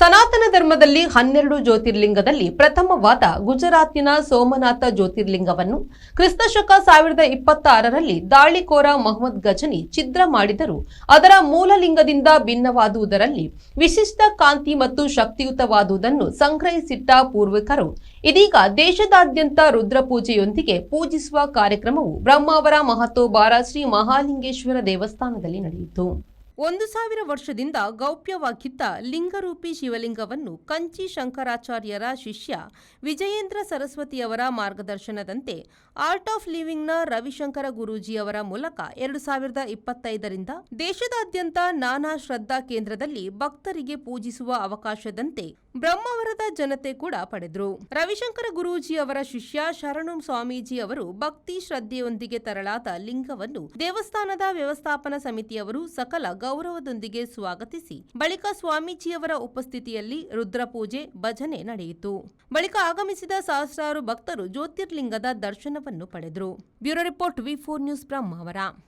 ಸನಾತನ ಧರ್ಮದಲ್ಲಿ 12 ಜ್ಯೋತಿರ್ಲಿಂಗದಲ್ಲಿ ಪ್ರಥಮವಾದ ಗುಜರಾತಿನ ಸೋಮನಾಥ ಜ್ಯೋತಿರ್ಲಿಂಗವನ್ನು ಕ್ರಿಸ್ತಶಕ 1026ರಲ್ಲಿ ದಾಳಿಕೋರ ಮೊಹಮ್ಮದ್ ಗಜನಿ ಛಿದ್ರ ಮಾಡಿದರೂ ಅದರ ಮೂಲಲಿಂಗದಿಂದ ಭಿನ್ನವಾದುದರಲ್ಲಿ ವಿಶಿಷ್ಟ ಕಾಂತಿ ಮತ್ತು ಶಕ್ತಿಯುತವಾದುದನ್ನು ಸಂಗ್ರಹಿಸಿಟ್ಟ ಪೂರ್ವಿಕರು ಇದೀಗ ದೇಶದಾದ್ಯಂತ ರುದ್ರಪೂಜೆಯೊಂದಿಗೆ ಪೂಜಿಸುವ ಕಾರ್ಯಕ್ರಮವು ಬ್ರಹ್ಮಾವರ ಮಹತೋಬಾರ ಶ್ರೀ ಮಹಾಲಿಂಗೇಶ್ವರ ದೇವಸ್ಥಾನದಲ್ಲಿ ನಡೆಯಿತು. 1000 ವರ್ಷದಿಂದ ಗೌಪ್ಯವಾಗಿದ್ದ ಲಿಂಗರೂಪಿ ಶಿವಲಿಂಗವನ್ನು ಕಂಚಿ ಶಂಕರಾಚಾರ್ಯರ ಶಿಷ್ಯ ವಿಜಯೇಂದ್ರ ಸರಸ್ವತಿಯವರ ಮಾರ್ಗದರ್ಶನದಂತೆ ಆರ್ಟ್ ಆಫ್ ಲಿವಿಂಗ್ನ ರವಿಶಂಕರ ಗುರೂಜಿಯವರ ಮೂಲಕ 2025ರಿಂದ ದೇಶದಾದ್ಯಂತ ನಾನಾ ಶ್ರದ್ಧಾ ಕೇಂದ್ರದಲ್ಲಿ ಭಕ್ತರಿಗೆ ಪೂಜಿಸುವ ಅವಕಾಶದಂತೆ ಬ್ರಹ್ಮಾವರದ ಜನತೆ ಕೂಡ ಪಡೆದರು. ರವಿಶಂಕರ ಗುರೂಜಿಯವರ ಶಿಷ್ಯ ಶರಣು ಸ್ವಾಮೀಜಿ ಅವರು ಭಕ್ತಿ ಶ್ರದ್ಧೆಯೊಂದಿಗೆ ತರಳಾದ ಲಿಂಗವನ್ನು ದೇವಸ್ಥಾನದ ವ್ಯವಸ್ಥಾಪನಾ ಸಮಿತಿಯವರು ಸಕಲ ಗೌರವದೊಂದಿಗೆ ಸ್ವಾಗತಿಸಿ ಬಳಿಕ ಸ್ವಾಮೀಜಿಯವರ ಉಪಸ್ಥಿತಿಯಲ್ಲಿ ರುದ್ರಪೂಜೆ ಭಜನೆ ನಡೆಯಿತು. ಬಳಿಕ ಆಗಮಿಸಿದ ಸಹಸ್ರಾರು ಭಕ್ತರು ಜ್ಯೋತಿರ್ಲಿಂಗದ ದರ್ಶನವನ್ನು ಪಡೆದರು. ಬ್ಯೂರೋ ರಿಪೋರ್ಟ್ ವಿ4 ನ್ಯೂಸ್ ಬ್ರಹ್ಮಾವರ.